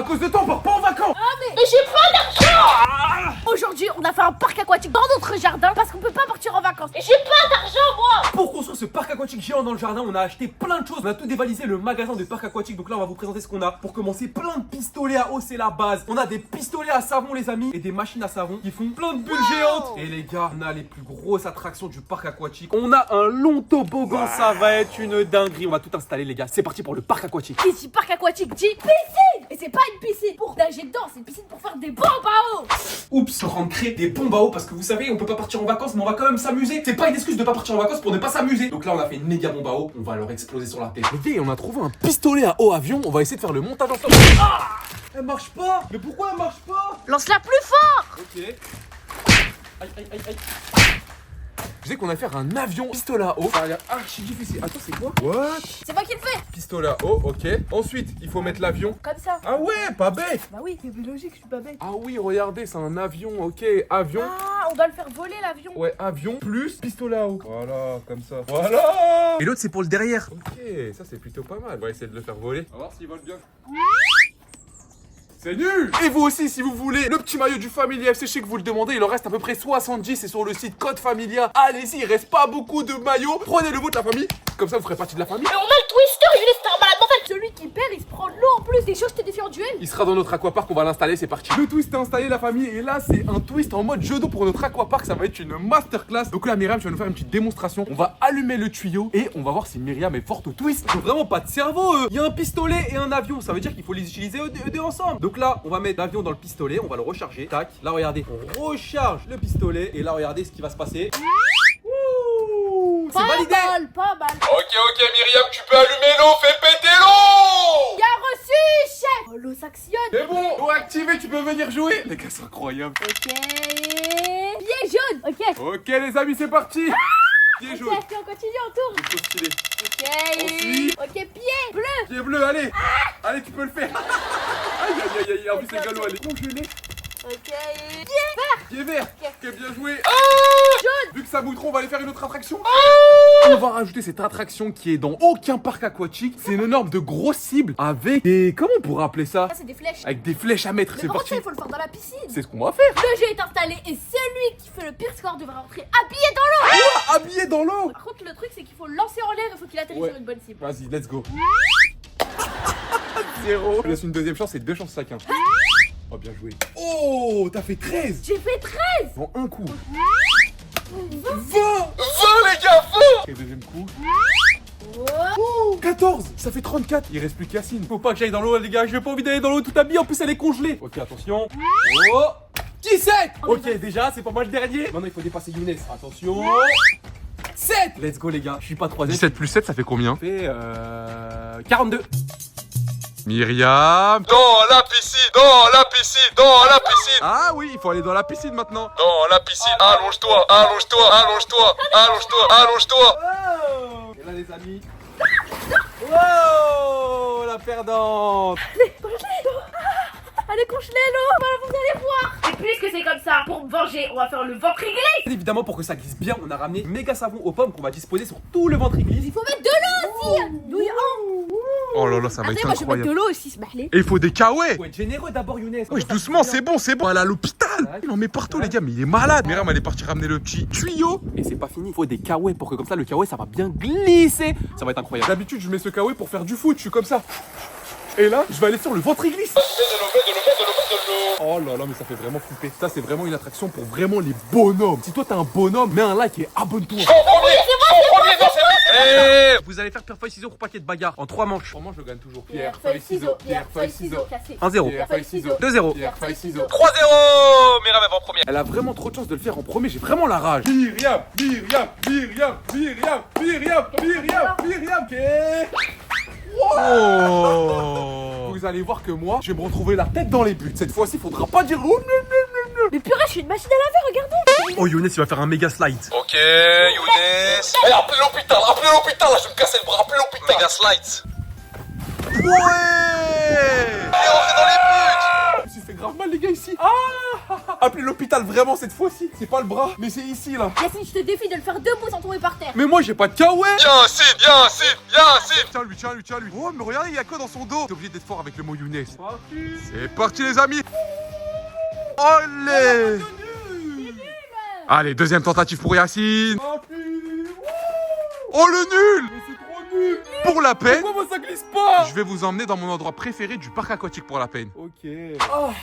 À cause de toi, on part pas en vacances. Mais j'ai pas d'argent. Aujourd'hui, on a fait un parc aquatique dans notre jardin parce qu'on peut pas partir en vacances. Et j'ai pas d'argent, moi. Pour construire ce parc aquatique géant dans le jardin, on a acheté plein de choses. On a tout dévalisé le magasin de parc aquatique. Donc là, on va vous présenter ce qu'on a. Pour commencer, plein de pistolets à eau, c'est la base. On a des pistolets à savon, les amis, et des machines à savon qui font plein de bulles géantes. Et les gars, on a les plus grosses attractions du parc aquatique. On a un long toboggan, ça va être une dinguerie. On va tout installer, les gars. C'est parti pour le parc aquatique. Qui dit parc aquatique dit piscine. Et c'est pas une piscine pour nager dedans, c'est une piscine pour faire des bombes à eau. Oups, on crée des bombes à eau parce que vous savez, on peut pas partir en vacances, mais on va quand même s'amuser. C'est pas une excuse de pas partir en vacances pour ne pas s'amuser. Donc là, on a fait une méga bombe à eau. On va leur exploser sur la tête. Les gars, on a trouvé un pistolet à eau avion. On va essayer de faire le montage ensemble. Ah, elle marche pas. Mais pourquoi elle marche pas? Lance-la plus fort. Ok. Aïe, aïe, aïe, aïe. Je sais qu'on va faire un avion pistolet à eau. Ça a l'air archi difficile. Attends, c'est quoi? What? C'est moi qui le fais. Pistolet à eau, ok. Ensuite, il faut mettre l'avion. Comme ça. Ah ouais, pas bête. Bah oui, c'est logique, je suis pas bête. Ah oui, regardez, c'est un avion, ok. Avion. Ah, on doit le faire voler l'avion. Ouais, avion plus pistolet à eau. Voilà, comme ça. Voilà. Et l'autre, c'est pour le derrière. Ok, ça c'est plutôt pas mal. On va essayer de le faire voler. On va voir s'il vole bien. C'est nul! Et vous aussi, si vous voulez le petit maillot du Familia FC, je sais que vous le demandez, il en reste à peu près 70, c'est sur le site Code Familia. Allez-y, il reste pas beaucoup de maillots. Prenez le vôtre, la famille. Comme ça, vous ferez partie de la famille. Et on a le Twister, Julie, c'est un malade mental. Celui qui perd, il se prend de l'eau en plus. Des choses que t'es défiant en duel. Il sera dans notre aquapark, on va l'installer, c'est parti. Le twist est installé, la famille, et là, c'est un twist en mode jeu d'eau pour notre aquapark. Ça va être une masterclass. Donc là, Myriam, tu vas nous faire une petite démonstration. On va allumer le tuyau et on va voir si Myriam est forte au twist. Ils ont vraiment pas de cerveau, eux. Il y a un pistolet et un avion. Ça veut dire qu'il faut les utiliser eux deux ensemble. Donc là, on va mettre l'avion dans le pistolet, on va le recharger. Tac. Là, regardez, on recharge le pistolet. Et là, regardez ce qui va se passer. C'est validé. Pas mal. Ok, Myriam, tu peux allumer l'eau. Fais péter l'eau. Bien reçu, chef. Oh, l'eau s'actionne. C'est bon, eau activée, tu peux venir jouer. Les gars, c'est incroyable. Ok. Pied jaune. Ok. Ok, les amis, c'est parti. Pied jaune. Ok, on continue, on tourne. C'est trop stylé. Ok. Ensuite. Ok, pied bleu. Pied bleu, allez. Allez, tu peux le faire. Aïe, aïe, aïe, aïe. En plus, c'est galop, elle est congelée. Ok. Pied vert. Pied vert. Ok. Ok, bien joué. Jaune. Vu que ça bouteron, on va aller faire une autre attraction. On va rajouter cette attraction qui est dans aucun parc aquatique. C'est une énorme de grosses cibles avec des... Comment on pourrait appeler ça? Ça, c'est des flèches. Avec des flèches à mettre. Mais C'est par contre, parti. ça, il faut le faire dans la piscine. C'est ce qu'on va faire. Le jeu est installé et celui qui fait le pire score devra rentrer habillé dans l'eau. Habillé dans l'eau. Par contre, le truc, c'est qu'il faut le lancer en l'air et il faut qu'il atterrisse Ouais. sur une bonne cible. Vas-y, let's go. 0. Je laisse une deuxième chance et 2 chances chacun. Oh, bien joué. Oh, t'as fait 13 J'ai fait 13. en un coup. 20 les gars, 20. Et deuxième coup. Oh, 14. Ça fait 34. Il reste plus que Yacine. Faut pas que j'aille dans l'eau, les gars. J'ai pas envie d'aller dans l'eau tout habillé. En plus, elle est congelée. Ok, attention. Oh, 17. Ok, déjà, c'est pas mal le dernier. Maintenant, il faut dépasser Younes. Attention. 7. Let's go, les gars. Je suis pas 3. 17 plus 7, ça fait combien? Ça fait 42. Myriam. Dans la piscine, dans la piscine, dans la piscine, Ah oui, il faut aller dans la piscine maintenant. dans la piscine. Allonge-toi, allonge-toi, allonge-toi, allonge-toi, allonge-toi. Oh. Et là, les amis. Oh, la perdante. Elle est congelée l'eau. Voilà, vous allez voir. Et puisque c'est comme ça, pour me venger, on va faire le ventre glisse. Évidemment, pour que ça glisse bien, on a ramené méga savon aux pommes qu'on va disposer sur tout le ventre glisse. Il faut mettre de l'eau aussi. Douille. Oh là là, ça va Attends, être moi je vais mettre de incroyable. l'eau aussi, se mahlé. Et il faut des kawaii. Faut être généreux d'abord, Younes. Wesh, doucement, c'est bon, c'est bon. Elle est à l'hôpital. Il en met partout, les gars, mais il est malade. Myriam, elle est partie ramener le petit tuyau. Et c'est pas fini, il faut des kawaii pour que comme ça le kawaii ça va bien glisser. Ça va être incroyable. D'habitude, je mets ce kawaii pour faire du foot, je suis comme ça. Et là, je vais aller sur le ventre glisse. Oh là là, mais ça fait vraiment flipper. Ça, c'est vraiment une attraction pour vraiment les bonhommes. Si toi t'es un bonhomme, mets un like et abonne-toi. Eh, Vous allez faire pierre, feuille, ciseaux pour paquet de bagarre en 3 manches. 3 manches, je gagne toujours. Pierre, feuille, ciseaux, pierre, feuille, ciseaux, cassé. 1-0. Pierre, feuille, ciseaux. 2-0. Pierre, feuille, ciseaux. 3-0. Myriam, elle va en première. Elle a vraiment trop de chance de le faire en premier, j'ai vraiment la rage. Myriam, Myriam, Myriam, Myriam, Myriam, Myriam, Myriam. Ok. Oh. Vous allez voir que moi, je vais me retrouver la tête dans les buts. Cette fois-ci, faudra pas dire oh, Mais purée, je suis une machine à laver, regardez. Oh, Younes, il va faire un méga slide. Ok, Younes. Eh, appelez l'hôpital, là, je vais me casser le bras, appelez l'hôpital. Mega slide. Ouais. Il est rentré dans les buts. Je me suis fait grave mal les gars ici. Appelez l'hôpital vraiment cette fois-ci. C'est pas le bras, mais c'est ici là. Yacine, je te défie de le faire debout sans tomber par terre. Mais moi j'ai pas de kawaii. Yacine, Yacine, Yacine. Tiens lui, tiens lui, tiens lui. Oh mais regardez, il y a quoi dans son dos? T'es obligé d'être fort avec le mot Younes. C'est parti les amis. Allez. Allez, deuxième tentative pour Yacine. Oh le nul. C'est trop nul. Pour la peine, Pourquoi moi ça glisse pas? je vais vous emmener dans mon endroit préféré du parc aquatique pour la peine. Ok.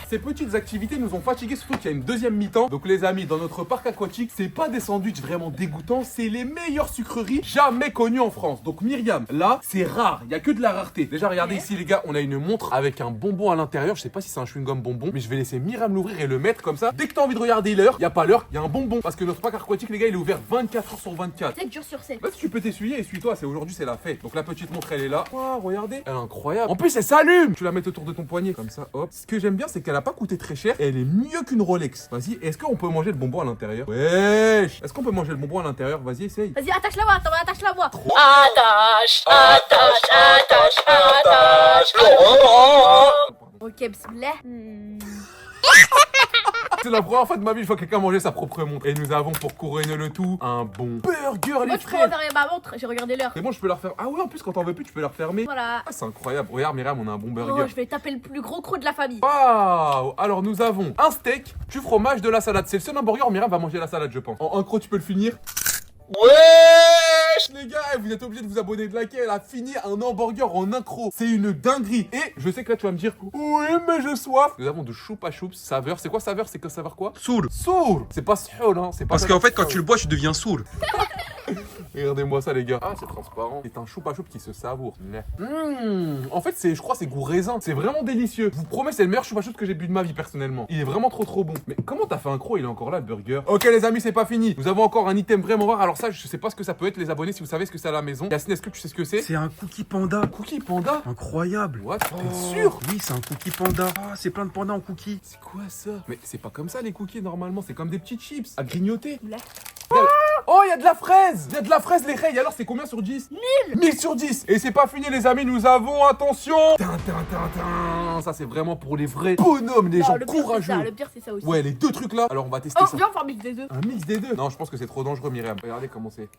Ces petites activités nous ont fatigués, surtout qu'il y a une deuxième mi-temps. Donc les amis, dans notre parc aquatique, c'est pas des sandwichs vraiment dégoûtants, c'est les meilleures sucreries jamais connues en France. Donc Myriam, là, c'est rare, il y a que de la rareté. Déjà regardez ici les gars, on a une montre avec un bonbon à l'intérieur. Je sais pas si c'est un chewing-gum bonbon, mais je vais laisser Myriam l'ouvrir et le mettre comme ça. Dès que t'as envie de regarder l'heure, il y a pas l'heure, il y a un bonbon. Parce que notre parc aquatique les gars, il est ouvert 24 heures sur 24. C'est dur sur scène. Bah si tu peux t'essuyer, essuie-toi, c'est aujourd'hui c'est la fête. Donc la petite montre elle est là. Oh, regardez, elle est incroyable. En plus elle s'allume. Tu la mets autour de ton poignet comme ça, hop. Ce que j'aime bien c'est qu'elle a pas coûté très cher. Elle est mieux qu'une Rolex. Vas-y, est-ce qu'on peut manger le bonbon à l'intérieur? Wesh. Est-ce qu'on peut manger le bonbon à l'intérieur? Vas-y, essaye. Vas-y, attache-la moi, attends, attache-la moi. Attache. Ok, bismillah. C'est la première fois de ma vie que je vois quelqu'un manger sa propre montre. Et nous avons pour couronner le tout un bon burger Moi, les je peux frères. regarder ma montre, j'ai regardé l'heure. C'est bon, je peux la refaire. Ah ouais, en plus quand t'en veux plus, tu peux la refermer. Voilà. Ah, c'est incroyable. Regarde Myriam, on a un bon Oh, burger. je vais taper le plus gros croc de la famille. Waouh! Alors nous avons un steak, du fromage, de la salade. C'est le seul hamburger, Myriam va manger la salade, je pense. En un croc, tu peux le finir. Wesh les gars, vous êtes obligés de vous abonner, de liker. Elle a fini un hamburger en un croc. C'est une dinguerie. Et je sais que là tu vas me dire, oui mais j'ai soif. Nous avons de choupa choups saveur. C'est quoi saveur? C'est que saveur quoi? Sourd. Sourd. C'est pas sourd hein. C'est pas Parce ça, qu'en fait, quand sourd. tu le bois, tu deviens sourd. Regardez-moi ça les gars. Ah c'est transparent. C'est un choupa choup qui se savoure. En fait je crois c'est goût raisin. C'est vraiment délicieux. Je vous promets c'est le meilleur choupa choup que j'ai bu de ma vie personnellement. Il est vraiment trop bon. Mais comment t'as fait un croc? Il est encore là le burger. Ok les amis c'est pas fini. Nous avons encore un item vraiment rare. Alors ça je sais pas ce que ça peut être les abonnés si vous savez ce que c'est à la maison. Yacine est-ce que tu sais ce que c'est? C'est un cookie panda. Cookie panda. Incroyable. What? T'es sûr? Oui, c'est un cookie panda. Ah, c'est plein de pandas en cookie. C'est quoi ça? Mais c'est pas comme ça les cookies normalement. C'est comme des petites chips à grignoter. Là. Oh, il y a de la fraise! Il y a de la fraise, les rails. Alors, c'est combien sur 10? 1000 sur 10. Et c'est pas fini, les amis. Nous avons, attention! Ça, c'est vraiment pour les vrais bonhommes, les gens le pire, courageux. c'est ça, le pire, c'est ça aussi. Ouais, les deux trucs là. Alors, on va tester Oh, ça. viens, on va faire mix des deux. Un mix des deux? Non, je pense que c'est trop dangereux, Myriam. Regardez comment c'est.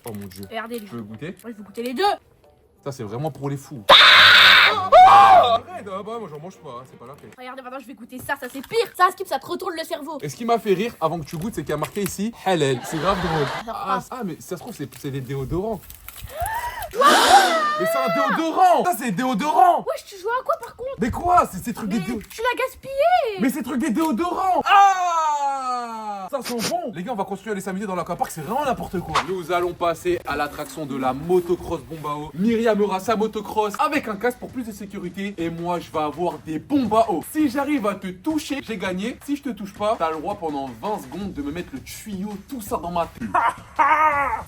Oh mon dieu. Regardez, lui. Tu veux goûter? Moi, je vais goûter les deux. Ça, c'est vraiment pour les fous. Arrête! Ah bah, moi, j'en mange pas. Hein, c'est pas la peine. Regardez, maintenant, je vais goûter ça. Ça, c'est pire. Ça, Skip, ça te retourne le cerveau. Et ce qui m'a fait rire avant que tu goûtes, c'est qu'il y a marqué ici halal. C'est grave drôle. Ah, Mais ça se trouve, c'est des déodorants. Mais c'est un déodorant! Ça, c'est déodorant! Wesh, tu joues à quoi par contre? Mais quoi? C'est ces trucs Mais des déodorants. tu l'as gaspillé. Mais c'est trucs des déodorants! Ah! Ça sent bon! Les gars, on va construire les samedis dans l'aquapark, c'est vraiment n'importe quoi. Nous allons passer à l'attraction de la motocross bomba eau. Myriam aura sa motocross avec un casque pour plus de sécurité. Et moi, je vais avoir des bombes à eau. Si j'arrive à te toucher, j'ai gagné. Si je te touche pas, t'as le droit pendant 20 secondes de me mettre le tuyau, tout ça dans ma tête.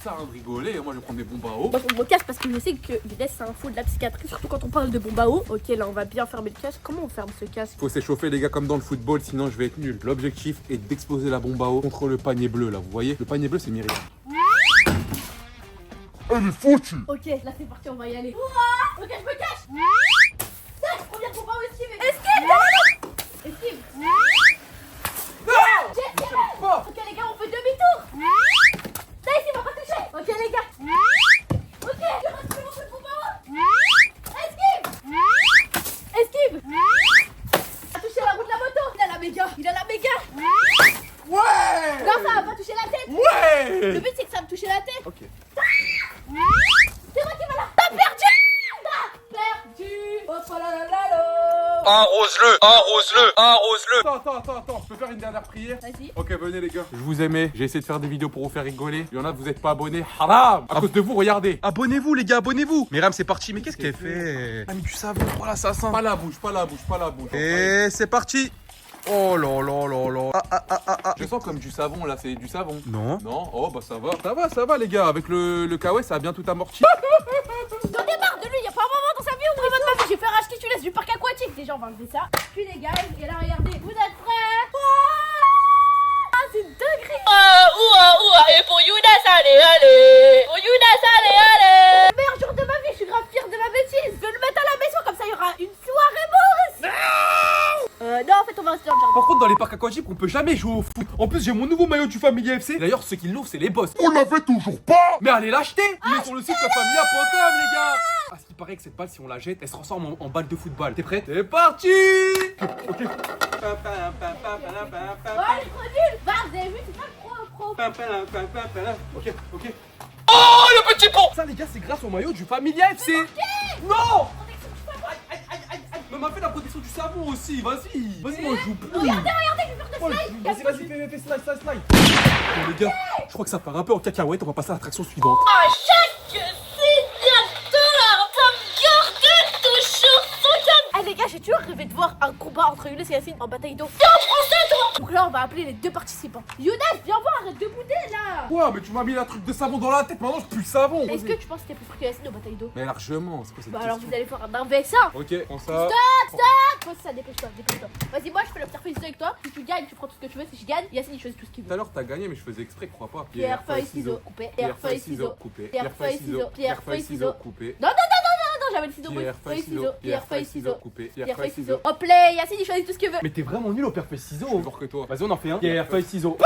Ça a de rigoler, moi je vais prendre des bombes à eau. Moi, je me cache parce que je sais que Younes, c'est un fou de la psychiatrie, surtout quand on parle de bombe à eau. Ok, là, on va bien fermer le casque. Comment on ferme ce casque? Faut s'échauffer les gars comme dans le football, sinon je vais être nul. L'objectif est d'exploser la bombe à eau contre le panier bleu là, vous voyez? Le panier bleu c'est Myriam. Elle est foutue. Ok, là, c'est parti, on va y aller. Ouah, ok, je me cache. Tac, première bombe à eau esquivée. Esquive. Esquive. J'ai esquivé. Ok, les gars, on fait demi-tour. Ça ici, on va pas toucher. Ok, les gars. Ok, je retire mon coup de bombe à eau. Esquive. Esquive. Il a touché la roue de la moto. Il a la méga. Il a la méga. Ouais! Non, ça va pas toucher la tête. Le Ouais! but, c'est que ça me touche la tête. Ok. C'est moi qui va là. T'as perdu. T'as perdu. Oh là là là là. Arrose-le, arrose-le, arrose-le. Attends, je peux faire une dernière prière? Vas-y. Ok, venez les gars. Je vous aimais, j'ai essayé de faire des vidéos pour vous faire rigoler. Il y en a, vous êtes pas abonnés. Haram! À cause de vous, regardez. Abonnez-vous, les gars, abonnez-vous. Myriam, c'est parti. Mais qu'est-ce qu'elle fait? Ah, mais du savon, oh l'assassin. Pas la bouche. Et c'est parti. Oh là là là là. Je sens comme du savon là, c'est du savon. Non. Non? Oh bah ça va les gars. Avec le kawaii, ça a bien tout amorti. J'en ai marre de lui, y a pas un moment dans sa vie où il va de ma vie. J'ai fait racheter, tu laisses du parc aquatique. Déjà, on va enlever ça. Puis les gars, et là, regardez, vous êtes prêts? Ah, c'est une dinguerie. Et pour Younes, allez. Pour Younes, allez. Le meilleur jour de ma vie, je suis grave fière de ma bêtise. Je vais le mettre à la maison, comme ça, il y aura une soirée mousse. Non, en fait, on va rester dans le jardin. Par contre, dans les parcs aquatiques, on peut jamais jouer au foot. En plus, j'ai mon nouveau maillot du Familia FC. D'ailleurs, ceux qui l'ouvrent, c'est les boss. On l'avait toujours pas. Mais allez l'acheter. Il est sur le site lafamilia.com, les gars. Ah, ce qui paraît que cette balle, si on la jette, elle se transforme en balle de football. T'es prête? C'est parti. Ok. Oh, elle est trop nulle. Bah, vous avez vu, c'est pas pro. Ok, ok. Oh, le petit pont. Ça, les gars, c'est grâce au maillot du Familia FC. Non. Mais m'a fait la protection du savon aussi. Vas-y, moi je joue plus. Regardez, je vais faire de slide. Vas-y, fais slide. Bon, les gars, je crois que ça part un peu en cacahuète. On va passer à l'attraction suivante. À chaque signature, t'as gardé toujours son calme. Ah, les gars, j'ai toujours rêvé de voir un combat entre Younes et Yacine en bataille d'eau. T'es en français, toi. Donc là, on va appeler les deux participants. Younes, viens voir, arrête de bouder là. Quoi? Mais tu m'as mis la truc de savon dans la tête. Maintenant, je pue le savon. Est-ce que tu penses que t'es plus fort que Yacine en bataille d'eau? Mais largement, c'est quoi cette Bah alors question? vous allez faire un inversant. Ok, prends ça. Pose ça, dépêche-toi. Vas-y, moi je fais le pierre feuille ciseaux avec toi. Si tu gagnes, tu prends tout ce que tu veux. Si je gagne, Yacine il choisit tout ce qu'il Tout veut. à l'heure, t'as gagné, mais je faisais exprès, crois pas. Pierre feuille ciseaux, coupé. Pierre feuille ciseaux, coupé. Pierre feuille ciseaux, pierre feuille ciseaux. coupé. Non, j'avais le ciseau brut. Pierre feuille ciseaux, Pierre feuille ciseaux, coupé. pierre feuille ciseaux. Hop là, Yacine il choisit tout ce qu'il veut. Mais t'es vraiment nul au pierre feuille ciseaux. Je suis fort que toi. Vas-y, on en fait un. Pierre feuille ciseaux.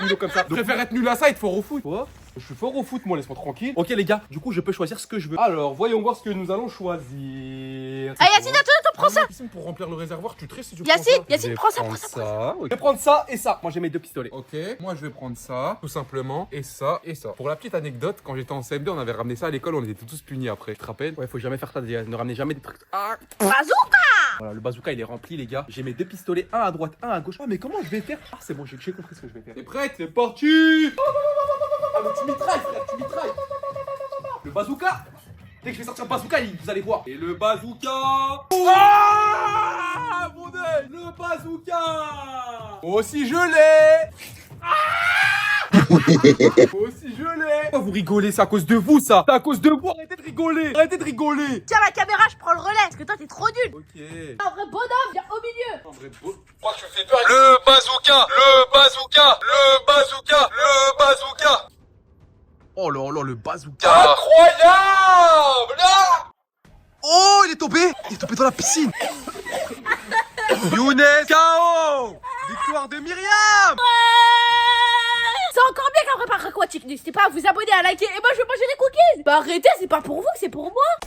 Je préfère être nul à ça et être fort au foot. Quoi? Je suis fort au foot, moi, laisse-moi tranquille. Ok, les gars, du coup, je peux choisir ce que je veux. Alors, voyons voir ce que nous allons choisir. Ah, Yacine, attends, prends ça. Yacine, pour remplir le réservoir, tu tristes si tu Yacine, prends ça. Yacine, prends ça, prends ça. Ok. Je vais prendre ça et ça. Moi, j'ai mes deux pistolets. Ok, moi, je vais prendre ça, tout simplement, et ça, et ça. Pour la petite anecdote, quand j'étais en CM2, on avait ramené ça à l'école, on était tous punis après. Tu te rappelles? Ouais, faut jamais faire ça, ne ramenez jamais des trucs. Ah! Bazooka. Voilà, le bazooka, il est rempli, les gars. J'ai mes deux pistolets, un à droite, un à gauche. Ah, mais comment je vais faire? Ah, c'est bon, j'ai compris ce que je vais faire. T'es prête? C'est parti! Ah, mais tu mitrailles, frère, tu mitrailles. Le bazooka! Dès que je vais sortir le bazooka, vous allez voir. Et le bazooka! Ah! Mon œil! Le bazooka! Moi aussi, je l'ai! Moi aussi, je l'ai! Pourquoi vous rigolez? C'est à cause de vous, ça! C'est à cause de vous! Arrêtez de rigoler! Arrêtez de rigoler! Tiens la caméra, je prends le relais. Parce que toi t'es trop nul. Ok. Un vrai bonhomme, viens au milieu. En vrai, beau. Pourquoi tu fais peur? Le bazooka. Le bazooka. Le bazooka. Le bazooka. Oh là là, le bazooka! Incroyable! Oh, il est tombé! Il est tombé dans la piscine! Younes KO! Victoire de Myriam! C'est encore bien qu'un vrai parc aquatique. N'hésitez pas à vous abonner, à liker. Et moi je vais manger des cookies. Bah arrêtez, c'est pas pour vous, c'est pour moi.